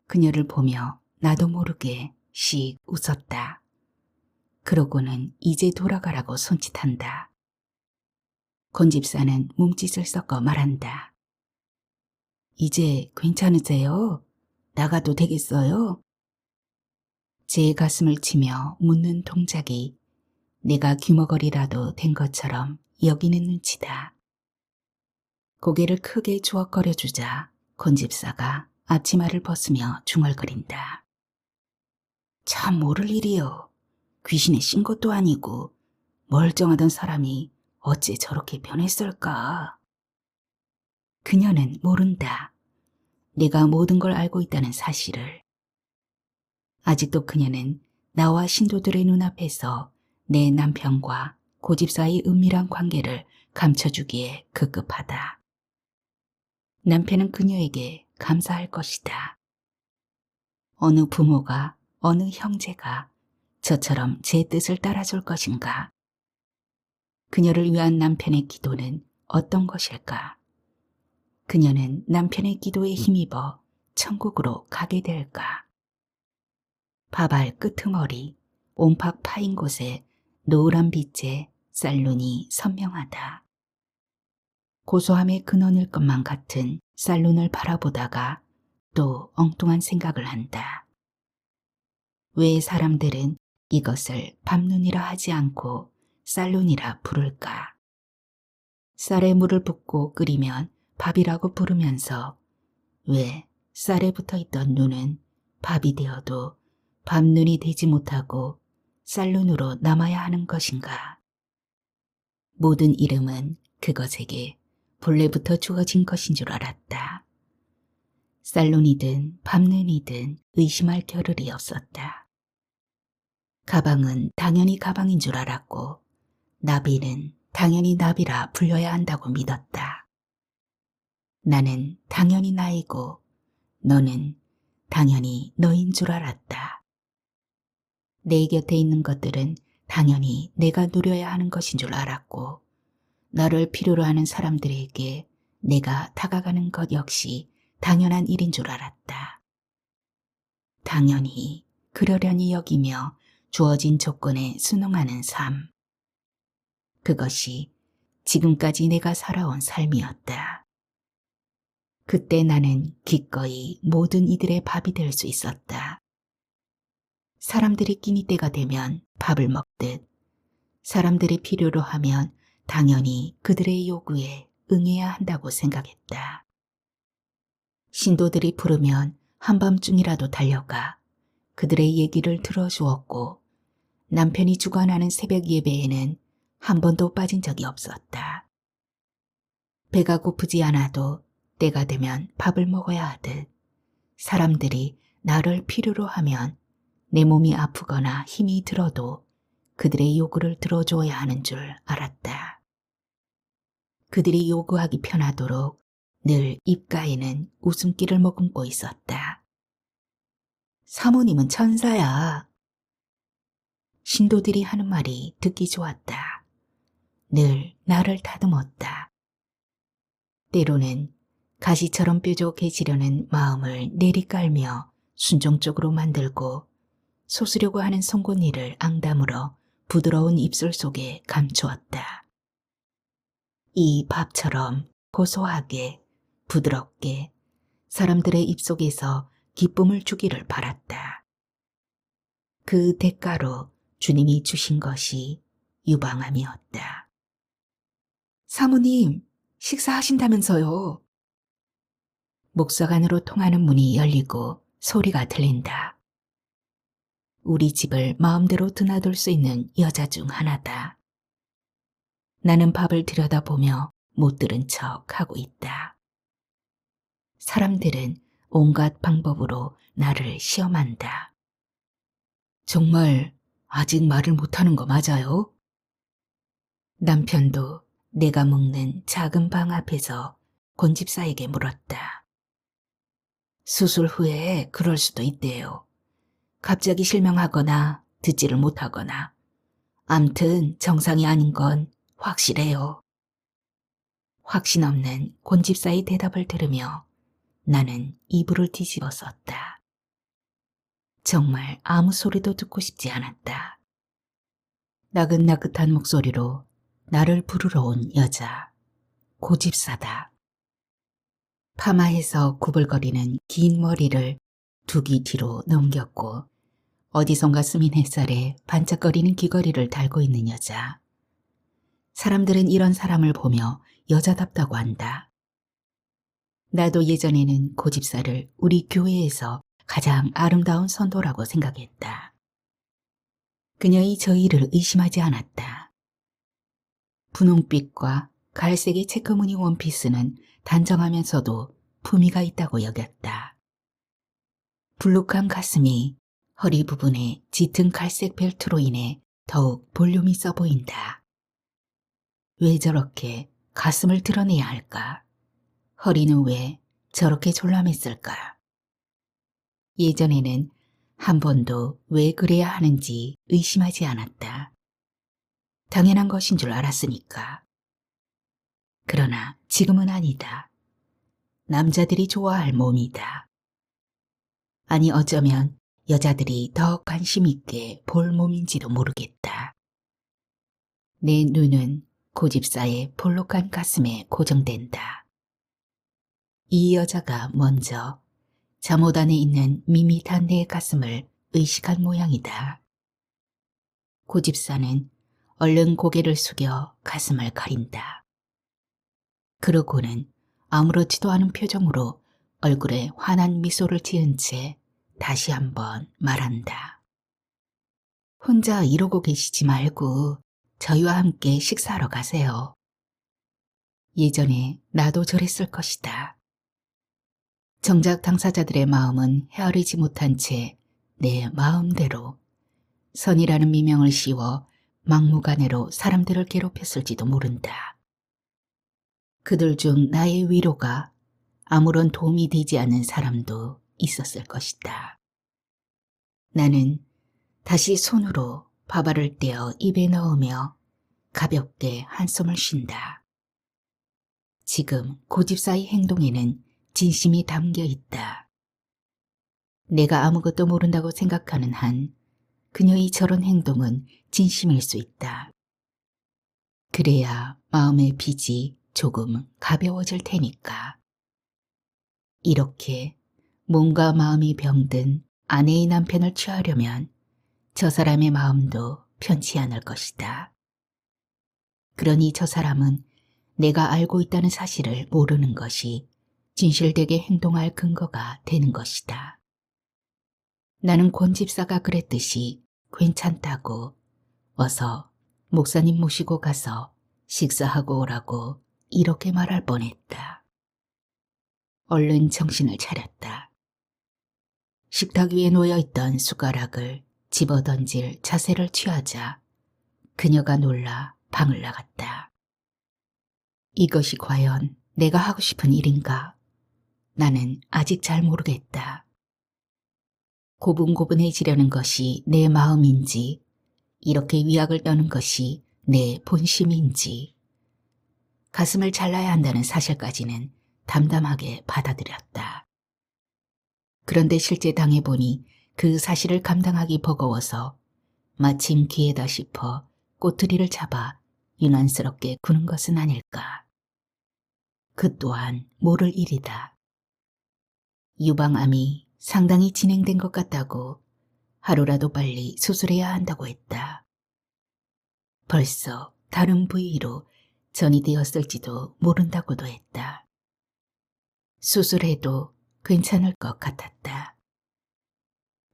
[SPEAKER 1] 그녀를 보며 나도 모르게 씩 웃었다. 그러고는 이제 돌아가라고 손짓한다. 권집사는 몸짓을 섞어 말한다. 이제 괜찮으세요? 나가도 되겠어요? 제 가슴을 치며 묻는 동작이 내가 귀머거리라도 된 것처럼 여기는 눈치다. 고개를 크게 주걱거려주자 권집사가 앞치마를 벗으며 중얼거린다. 참 모를 일이요. 귀신에 신 것도 아니고 멀쩡하던 사람이 어째 저렇게 변했을까? 그녀는 모른다. 내가 모든 걸 알고 있다는 사실을. 아직도 그녀는 나와 신도들의 눈앞에서 내 남편과 고집사의 은밀한 관계를 감춰주기에 급급하다. 남편은 그녀에게 감사할 것이다. 어느 부모가, 어느 형제가 저처럼 제 뜻을 따라줄 것인가? 그녀를 위한 남편의 기도는 어떤 것일까? 그녀는 남편의 기도에 힘입어 천국으로 가게 될까? 밥알 끄트머리, 온팍 파인 곳에 노을한 빛에 쌀눈이 선명하다. 고소함의 근원일 것만 같은 쌀눈을 바라보다가 또 엉뚱한 생각을 한다. 왜 사람들은 이것을 밤눈이라 하지 않고 쌀눈이라 부를까? 쌀에 물을 붓고 끓이면 밥이라고 부르면서 왜 쌀에 붙어 있던 눈은 밥이 되어도 밤눈이 되지 못하고 쌀눈으로 남아야 하는 것인가? 모든 이름은 그것에게 본래부터 주어진 것인 줄 알았다. 쌀눈이든 밤눈이든 의심할 겨를이 없었다. 가방은 당연히 가방인 줄 알았고 나비는 당연히 나비라 불려야 한다고 믿었다. 나는 당연히 나이고 너는 당연히 너인 줄 알았다. 내 곁에 있는 것들은 당연히 내가 누려야 하는 것인 줄 알았고 너를 필요로 하는 사람들에게 내가 다가가는 것 역시 당연한 일인 줄 알았다. 당연히 그러려니 여기며 주어진 조건에 순응하는 삶. 그것이 지금까지 내가 살아온 삶이었다. 그때 나는 기꺼이 모든 이들의 밥이 될 수 있었다. 사람들이 끼니 때가 되면 밥을 먹듯 사람들이 필요로 하면 당연히 그들의 요구에 응해야 한다고 생각했다. 신도들이 부르면 한밤중이라도 달려가 그들의 얘기를 들어주었고 남편이 주관하는 새벽 예배에는 한 번도 빠진 적이 없었다. 배가 고프지 않아도 때가 되면 밥을 먹어야 하듯 사람들이 나를 필요로 하면 내 몸이 아프거나 힘이 들어도 그들의 요구를 들어줘야 하는 줄 알았다. 그들이 요구하기 편하도록 늘 입가에는 웃음기를 머금고 있었다. 사모님은 천사야. 신도들이 하는 말이 듣기 좋았다. 늘 나를 다듬었다. 때로는 가시처럼 뾰족해지려는 마음을 내리깔며 순종적으로 만들고 소수려고 하는 송곳니를 앙다물어 부드러운 입술 속에 감추었다. 이 밥처럼 고소하게 부드럽게 사람들의 입속에서 기쁨을 주기를 바랐다. 그 대가로 주님이 주신 것이 유방암이었다. 사모님, 식사하신다면서요. 목석 안으로 통하는 문이 열리고 소리가 들린다. 우리 집을 마음대로 드나들 수 있는 여자 중 하나다. 나는 밥을 들여다보며 못 들은 척 하고 있다. 사람들은 온갖 방법으로 나를 시험한다. 정말 아직 말을 못하는 거 맞아요? 남편도 내가 먹는 작은 방 앞에서 권집사에게 물었다. 수술 후에 그럴 수도 있대요. 갑자기 실명하거나 듣지를 못하거나 암튼 정상이 아닌 건 확실해요. 확신 없는 권집사의 대답을 들으며 나는 이불을 뒤집어 썼다. 정말 아무 소리도 듣고 싶지 않았다. 나긋나긋한 목소리로 나를 부르러 온 여자, 고집사다. 파마해서 구불거리는 긴 머리를 두 귀 뒤로 넘겼고 어디선가 스민 햇살에 반짝거리는 귀걸이를 달고 있는 여자. 사람들은 이런 사람을 보며 여자답다고 한다. 나도 예전에는 고집사를 우리 교회에서 가장 아름다운 선도라고 생각했다. 그녀의 저희를 의심하지 않았다. 분홍빛과 갈색의 체크무늬 원피스는 단정하면서도 품위가 있다고 여겼다. 불룩한 가슴이 허리 부분에 짙은 갈색 벨트로 인해 더욱 볼륨이 있어 보인다. 왜 저렇게 가슴을 드러내야 할까? 허리는 왜 저렇게 졸라맸을까? 예전에는 한 번도 왜 그래야 하는지 의심하지 않았다. 당연한 것인 줄 알았으니까. 그러나 지금은 아니다. 남자들이 좋아할 몸이다. 아니 어쩌면 여자들이 더 관심 있게 볼 몸인지도 모르겠다. 내 눈은 고집사의 볼록한 가슴에 고정된다. 이 여자가 먼저 잠옷 안에 있는 밋밋한 내 가슴을 의식한 모양이다. 고집사는 얼른 고개를 숙여 가슴을 가린다. 그러고는 아무렇지도 않은 표정으로 얼굴에 환한 미소를 지은 채 다시 한번 말한다. 혼자 이러고 계시지 말고 저희와 함께 식사하러 가세요. 예전에 나도 저랬을 것이다. 정작 당사자들의 마음은 헤아리지 못한 채 내 마음대로 선이라는 미명을 씌워 막무가내로 사람들을 괴롭혔을지도 모른다. 그들 중 나의 위로가 아무런 도움이 되지 않는 사람도 있었을 것이다. 나는 다시 손으로 밥알을 떼어 입에 넣으며 가볍게 한숨을 쉰다. 지금 고집사의 행동에는 진심이 담겨 있다. 내가 아무것도 모른다고 생각하는 한 그녀의 저런 행동은 진심일 수 있다. 그래야 마음의 빚이 조금 가벼워질 테니까. 이렇게 몸과 마음이 병든 아내의 남편을 취하려면 저 사람의 마음도 편치 않을 것이다. 그러니 저 사람은 내가 알고 있다는 사실을 모르는 것이 진실되게 행동할 근거가 되는 것이다. 나는 권 집사가 그랬듯이 괜찮다고 어서 목사님 모시고 가서 식사하고 오라고 이렇게 말할 뻔했다. 얼른 정신을 차렸다. 식탁 위에 놓여있던 숟가락을 집어던질 자세를 취하자 그녀가 놀라 방을 나갔다. 이것이 과연 내가 하고 싶은 일인가? 나는 아직 잘 모르겠다. 고분고분해지려는 것이 내 마음인지 이렇게 위약을 떠는 것이 내 본심인지 가슴을 잘라야 한다는 사실까지는 담담하게 받아들였다. 그런데 실제 당해보니 그 사실을 감당하기 버거워서 마침 기회다 싶어 꼬투리를 잡아 유난스럽게 구는 것은 아닐까. 그 또한 모를 일이다. 유방암이 상당히 진행된 것 같다고 하루라도 빨리 수술해야 한다고 했다. 벌써 다른 부위로 전이 되었을지도 모른다고도 했다. 수술해도 괜찮을 것 같았다.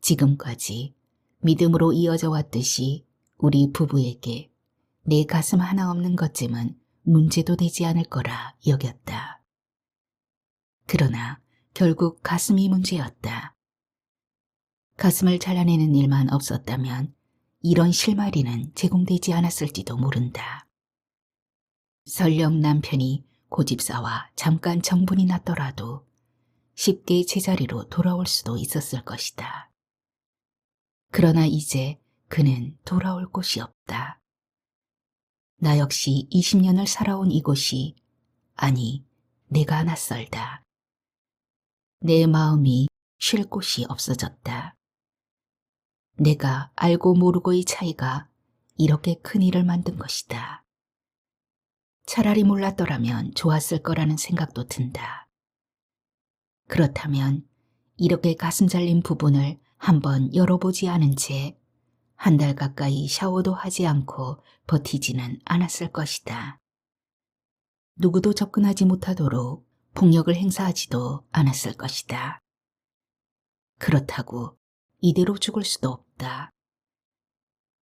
[SPEAKER 1] 지금까지 믿음으로 이어져 왔듯이 우리 부부에게 내 가슴 하나 없는 것쯤은 문제도 되지 않을 거라 여겼다. 그러나 결국 가슴이 문제였다. 가슴을 잘라내는 일만 없었다면 이런 실마리는 제공되지 않았을지도 모른다. 설령 남편이 고집사와 잠깐 정분이 났더라도 쉽게 제자리로 돌아올 수도 있었을 것이다. 그러나 이제 그는 돌아올 곳이 없다. 나 역시 20년을 살아온 이곳이, 아니 내가 낯설다. 내 마음이 쉴 곳이 없어졌다. 내가 알고 모르고의 차이가 이렇게 큰 일을 만든 것이다. 차라리 몰랐더라면 좋았을 거라는 생각도 든다. 그렇다면 이렇게 가슴 잘린 부분을 한번 열어보지 않은 채 한 달 가까이 샤워도 하지 않고 버티지는 않았을 것이다. 누구도 접근하지 못하도록 폭력을 행사하지도 않았을 것이다. 그렇다고 이대로 죽을 수도 없다.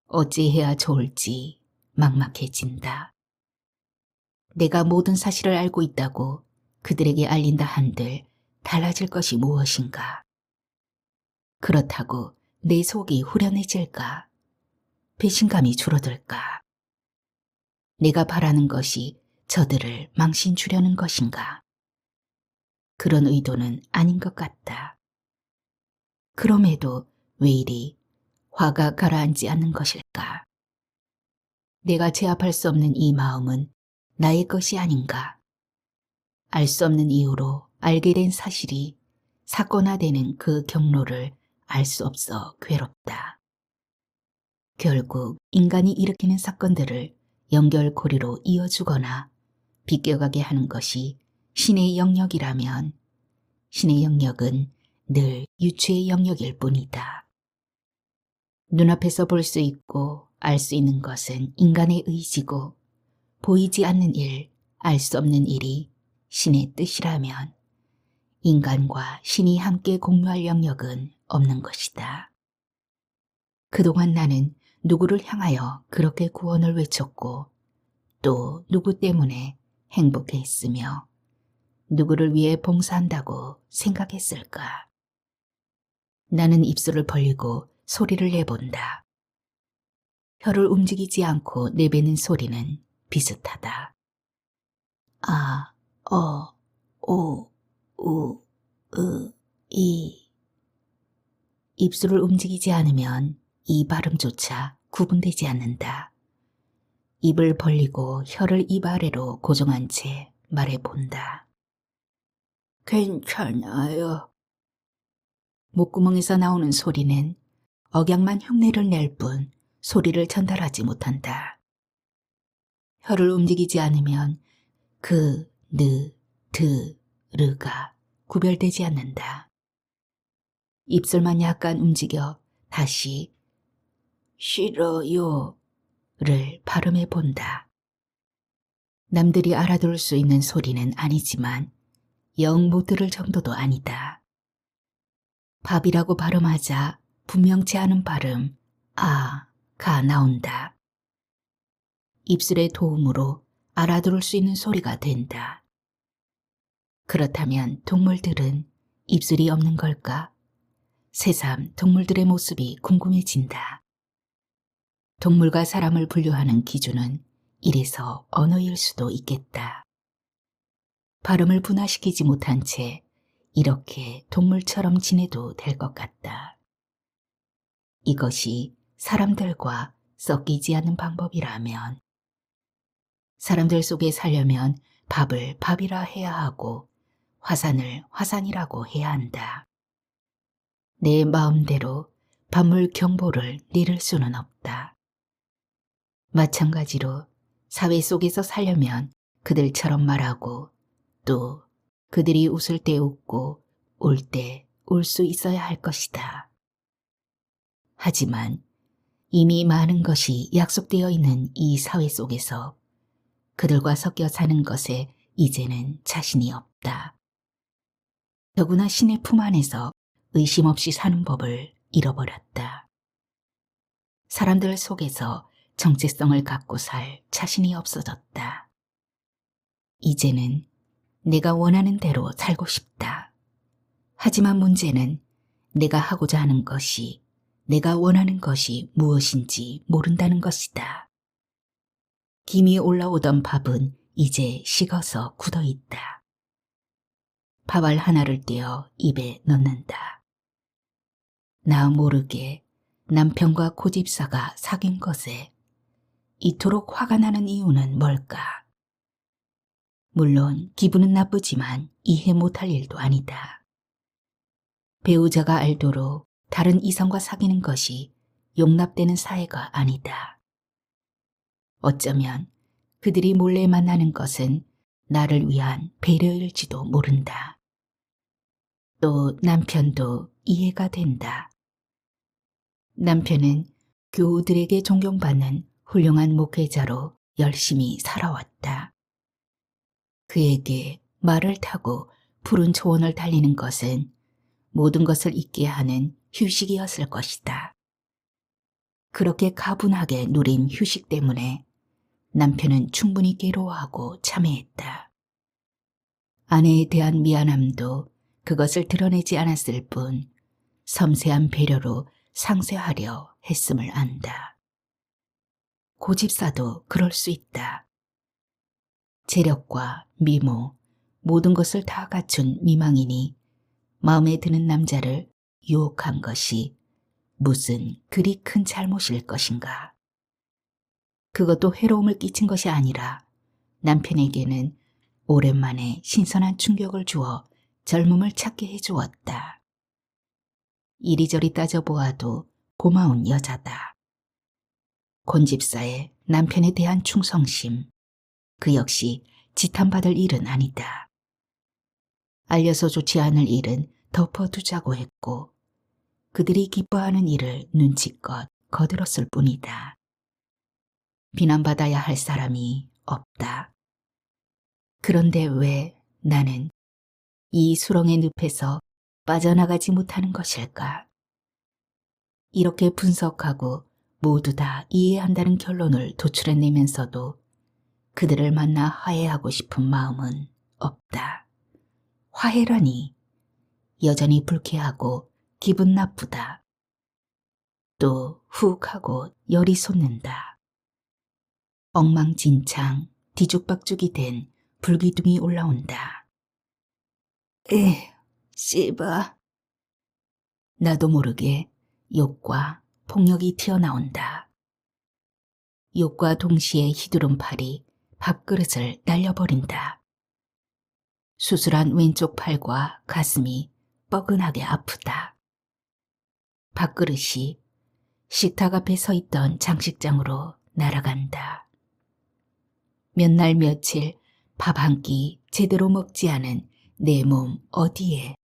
[SPEAKER 1] 어찌해야 좋을지 막막해진다. 내가 모든 사실을 알고 있다고 그들에게 알린다 한들 달라질 것이 무엇인가? 그렇다고 내 속이 후련해질까? 배신감이 줄어들까? 내가 바라는 것이 저들을 망신 주려는 것인가? 그런 의도는 아닌 것 같다. 그럼에도 왜 이리 화가 가라앉지 않는 것일까? 내가 제압할 수 없는 이 마음은 나의 것이 아닌가? 알 수 없는 이유로 알게 된 사실이 사건화되는 그 경로를 알 수 없어 괴롭다. 결국 인간이 일으키는 사건들을 연결고리로 이어주거나 비껴가게 하는 것이 신의 영역이라면 신의 영역은 늘 유추의 영역일 뿐이다. 눈앞에서 볼 수 있고 알 수 있는 것은 인간의 의지고 보이지 않는 일, 알 수 없는 일이 신의 뜻이라면 인간과 신이 함께 공유할 영역은 없는 것이다. 그동안 나는 누구를 향하여 그렇게 구원을 외쳤고 또 누구 때문에 행복했으며 누구를 위해 봉사한다고 생각했을까? 나는 입술을 벌리고 소리를 내본다. 혀를 움직이지 않고 내뱉는 소리는 비슷하다. 아, 어, 오, 우, 으, 이. 입술을 움직이지 않으면 이 발음조차 구분되지 않는다. 입을 벌리고 혀를 입 아래로 고정한 채 말해본다. 괜찮아요. 목구멍에서 나오는 소리는 억양만 흉내를 낼 뿐 소리를 전달하지 못한다. 혀를 움직이지 않으면 그, 느, 드, 르가 구별되지 않는다. 입술만 약간 움직여 다시 싫어요를 발음해 본다. 남들이 알아들을 수 있는 소리는 아니지만 영 못 들을 정도도 아니다. 밥이라고 발음하자 분명치 않은 발음 아가 나온다. 입술의 도움으로 알아들을 수 있는 소리가 된다. 그렇다면 동물들은 입술이 없는 걸까? 새삼 동물들의 모습이 궁금해진다. 동물과 사람을 분류하는 기준은 이래서 언어일 수도 있겠다. 발음을 분화시키지 못한 채 이렇게 동물처럼 지내도 될 것 같다. 이것이 사람들과 섞이지 않는 방법이라면 사람들 속에 살려면 밥을 밥이라 해야 하고 화산을 화산이라고 해야 한다. 내 마음대로 반물 경보를 내릴 수는 없다. 마찬가지로 사회 속에서 살려면 그들처럼 말하고 또 그들이 웃을 때 웃고 울 때 울 수 있어야 할 것이다. 하지만 이미 많은 것이 약속되어 있는 이 사회 속에서 그들과 섞여 사는 것에 이제는 자신이 없다. 더구나 신의 품 안에서 의심 없이 사는 법을 잃어버렸다. 사람들 속에서 정체성을 갖고 살 자신이 없어졌다. 이제는 내가 원하는 대로 살고 싶다. 하지만 문제는 내가 하고자 하는 것이 내가 원하는 것이 무엇인지 모른다는 것이다. 김이 올라오던 밥은 이제 식어서 굳어 있다. 밥알 하나를 떼어 입에 넣는다. 나 모르게 남편과 고집사가 사귄 것에 이토록 화가 나는 이유는 뭘까? 물론 기분은 나쁘지만 이해 못할 일도 아니다. 배우자가 알도록 다른 이성과 사귀는 것이 용납되는 사회가 아니다. 어쩌면 그들이 몰래 만나는 것은 나를 위한 배려일지도 모른다. 또 남편도 이해가 된다. 남편은 교우들에게 존경받는 훌륭한 목회자로 열심히 살아왔다. 그에게 말을 타고 푸른 초원을 달리는 것은 모든 것을 잊게 하는 휴식이었을 것이다. 그렇게 가분하게 누린 휴식 때문에 남편은 충분히 괴로워하고 참회했다. 아내에 대한 미안함도 그것을 드러내지 않았을 뿐 섬세한 배려로 상쇄하려 했음을 안다. 고집사도 그럴 수 있다. 재력과 미모, 모든 것을 다 갖춘 미망인이 마음에 드는 남자를 유혹한 것이 무슨 그리 큰 잘못일 것인가. 그것도 해로움을 끼친 것이 아니라 남편에게는 오랜만에 신선한 충격을 주어 젊음을 찾게 해주었다. 이리저리 따져보아도 고마운 여자다. 곤집사의 남편에 대한 충성심, 그 역시 지탄받을 일은 아니다. 알려서 좋지 않을 일은 덮어두자고 했고 그들이 기뻐하는 일을 눈치껏 거들었을 뿐이다. 비난받아야 할 사람이 없다. 그런데 왜 나는 이 수렁의 늪에서 빠져나가지 못하는 것일까? 이렇게 분석하고 모두 다 이해한다는 결론을 도출해내면서도 그들을 만나 화해하고 싶은 마음은 없다. 화해라니 여전히 불쾌하고 기분 나쁘다. 또 훅 하고 열이 솟는다. 엉망진창 뒤죽박죽이 된 불기둥이 올라온다. 씨바. 나도 모르게 욕과 폭력이 튀어나온다. 욕과 동시에 휘두른 팔이 밥그릇을 날려버린다. 수술한 왼쪽 팔과 가슴이 뻐근하게 아프다. 밥그릇이 식탁 앞에 서 있던 장식장으로 날아간다. 몇 날 며칠 밥 한 끼 제대로 먹지 않은 내 몸 어디에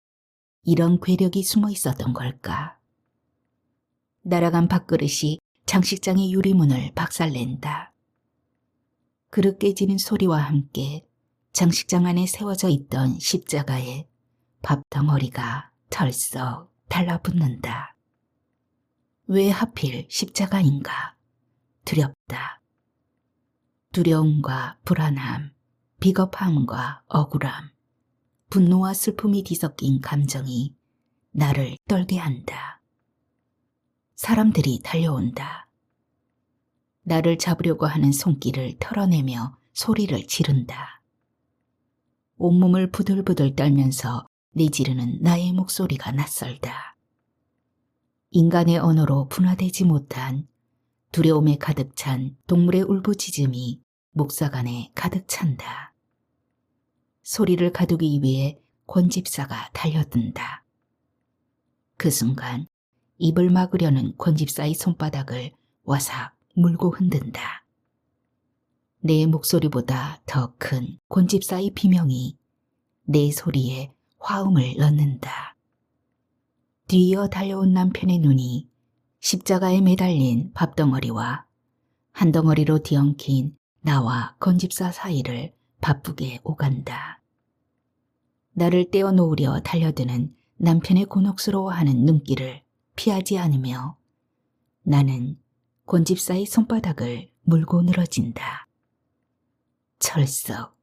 [SPEAKER 1] 이런 괴력이 숨어 있었던 걸까? 날아간 밥그릇이 장식장의 유리문을 박살낸다. 그릇 깨지는 소리와 함께 장식장 안에 세워져 있던 십자가에 밥덩어리가 털썩 달라붙는다. 왜 하필 십자가인가? 두렵다. 두려움과 불안함, 비겁함과 억울함, 분노와 슬픔이 뒤섞인 감정이 나를 떨게 한다. 사람들이 달려온다. 나를 잡으려고 하는 손길을 털어내며 소리를 지른다. 온몸을 부들부들 떨면서 내지르는 나의 목소리가 낯설다. 인간의 언어로 분화되지 못한 두려움에 가득 찬 동물의 울부짖음이 목사간에 가득 찬다. 소리를 가두기 위해 권집사가 달려든다. 그 순간 입을 막으려는 권집사의 손바닥을 와삭 물고 흔든다. 내 목소리보다 더 큰 권집사의 비명이 내 소리에 화음을 넣는다. 뒤이어 달려온 남편의 눈이 십자가에 매달린 밥덩어리와 한 덩어리로 뒤엉킨 나와 권집사 사이를 바쁘게 오간다. 나를 떼어놓으려 달려드는 남편의 곤혹스러워하는 눈길을 피하지 않으며 나는 권집사의 손바닥을 물고 늘어진다. 철썩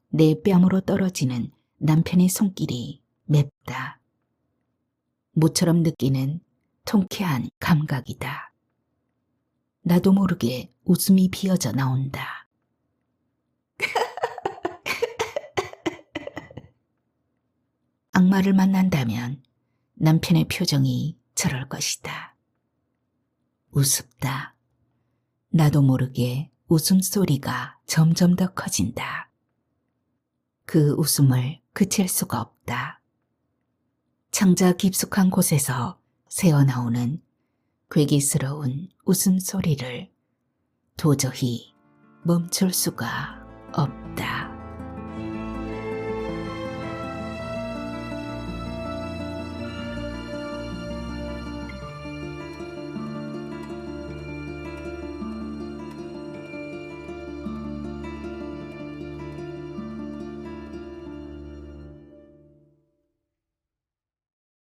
[SPEAKER 1] 내 뺨으로 떨어지는 남편의 손길이 맵다. 모처럼 느끼는 통쾌한 감각이다. 나도 모르게 웃음이 비어져 나온다. 악마를 만난다면 남편의 표정이 저럴 것이다. 우습다. 나도 모르게 웃음소리가 점점 더 커진다. 그 웃음을 그칠 수가 없다. 창자 깊숙한 곳에서 새어나오는 괴기스러운 웃음소리를 도저히 멈출 수가 없다.